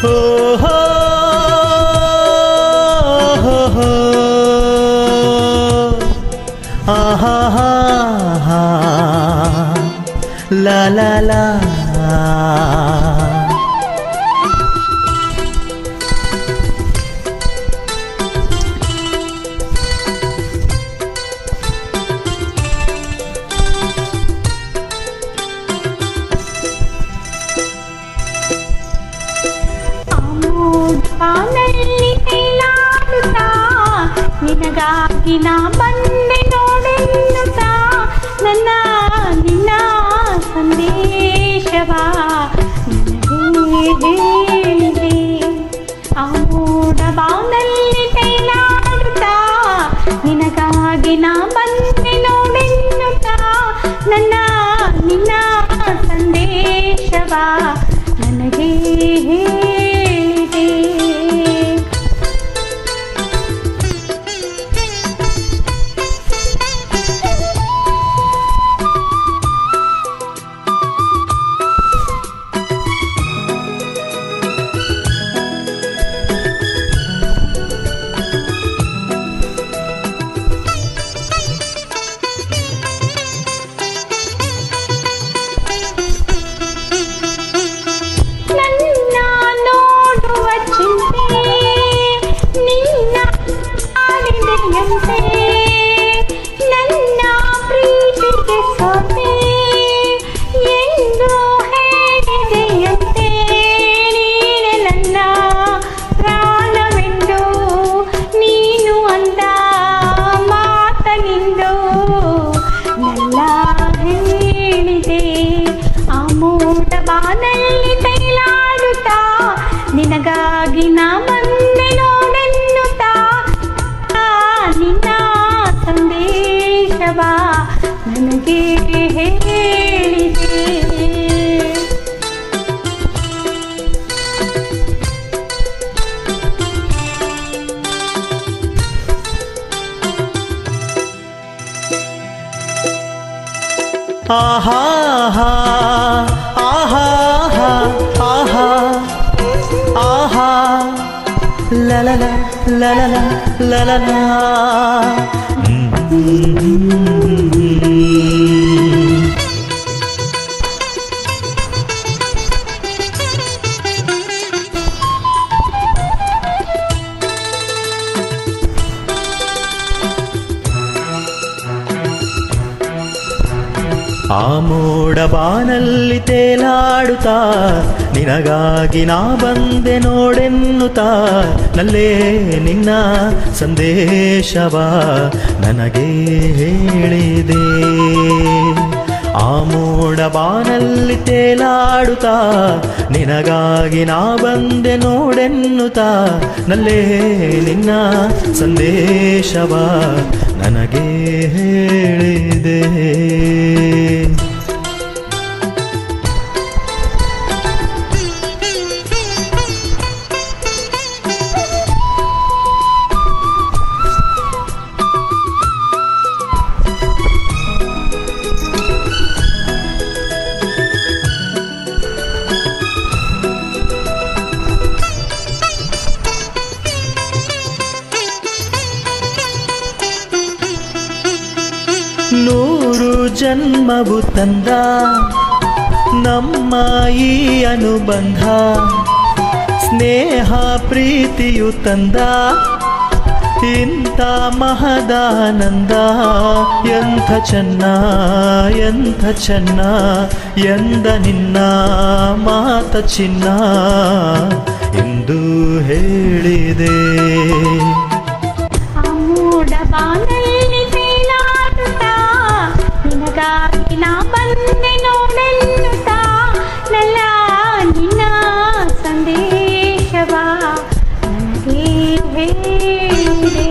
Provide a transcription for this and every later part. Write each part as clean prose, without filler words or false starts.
ಹೋ ಹೋ ಹೋ ಆಹಾ ಹಾ ಹಾ ಲಾ ಲಾ ಲಾ ಬಾನಲ್ಲಿ ತೇಲಾಡುತ್ತಾ ನಿನಗಾಗಿ ನಾ ಬಂದೆ ನೋಡೆನ್ನುತ್ತಾ ನನ್ನ ನಿನ್ನ ಸಂದೇಶವ ನನಗೆ ಹೇಳಿದೆ. ಆ ಮೋಡ ಬಾನಲ್ಲಿ ತೇಲಾಡುತ್ತಾ ನಿನಗಾಗಿ ನಾ ಬಂದೆ ನೋಡೆನ್ನುತ್ತಾ ನನ್ನ ನಿನ್ನ ಸಂದೇಶವ ನನಗೆ ನನ್ನ ಪ್ರೀತಿಗೆ ಸೋತೆ ಎಂದು ಹೇಳಿದೆಯಂತೆ ನೀನೆ ನನ್ನ ಪ್ರಾಣವೆಂದು ನೀನು ಅಂದ ಮಾತನಿಂದು ನನ್ನ ಹೇಳಿದೆ. ಆ ಮೋಡ ಬಾನಲ್ಲಿ ತೈಲಾಡುತ್ತಾ ನಿನಗಾಗಿ ನಾ ಬಂದೆ ನೋಡೆನ್ನುತ್ತಾ ನಿನ್ನ ಸಂದೇಶವ ನನಗೆ ಹೇಳಿದೆ. ಆಹಾ ಹಾ ಆಹಾ ಹಾ ಆಹಾ ಆಹಾ la la la la la la la la la. ಆ ಮೋಡ ಬಾನಲ್ಲಿ ತೇಲಾಡುತ್ತಾ ನಿನಗಾಗಿ ನಾ ಬಂದೆ ನೋಡೆನ್ನುತ್ತಾ ನಲ್ಲೇ ನಿನ್ನ ಸಂದೇಶವ ನನಗೆ ಹೇಳಿದೆ. ಆ ಮೋಡ ಬಾನಲ್ಲಿ ತೇಲಾಡುತ್ತಾ ನಿನಗಾಗಿ ನಾ ಬಂದೆ ನೋಡೆನ್ನುತ್ತಾ ನಲ್ಲೇ ನಿನ್ನ ಸಂದೇಶವ ನನಗೆ ಹೇಳಿದೆ. ನೂರು ಜನ್ಮವು ತಂದ ನಮ್ಮ ಈ ಅನುಬಂಧ, ಸ್ನೇಹ ಪ್ರೀತಿಯು ತಂದ ಇಂಥ ಮಹದಾನಂದ. ಎಂಥ ಚೆನ್ನ ಎಂಥ ಚೆನ್ನ ಎಂದ ನಿನ್ನ ಮಾತ ಚಿನ್ನ ಎಂದು ಹೇಳಿದೆ. ನಿನಗಾಗಿ ನಾ ಬಂದೆ ನೋಡೆನ್ನುತ್ತಾ ನಲ್ಲ ನಿನ್ನ ಸಂದೇಶವ ನನಗೆ ಹೇಳಿದೆ.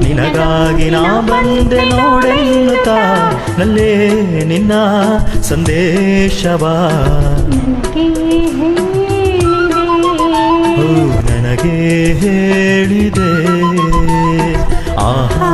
ನಿನಗಾಗಿ ನಾ ಬಂದೆ ನೋಡೆನ್ನುತ್ತಾ ನಲ್ಲೇ ನಿನ್ನ ಸಂದೇಶವ ನನಗೆ ಹೇಳಿದೆ ನನಗೆ ಹೇಳಿದೆ ಆಹಾ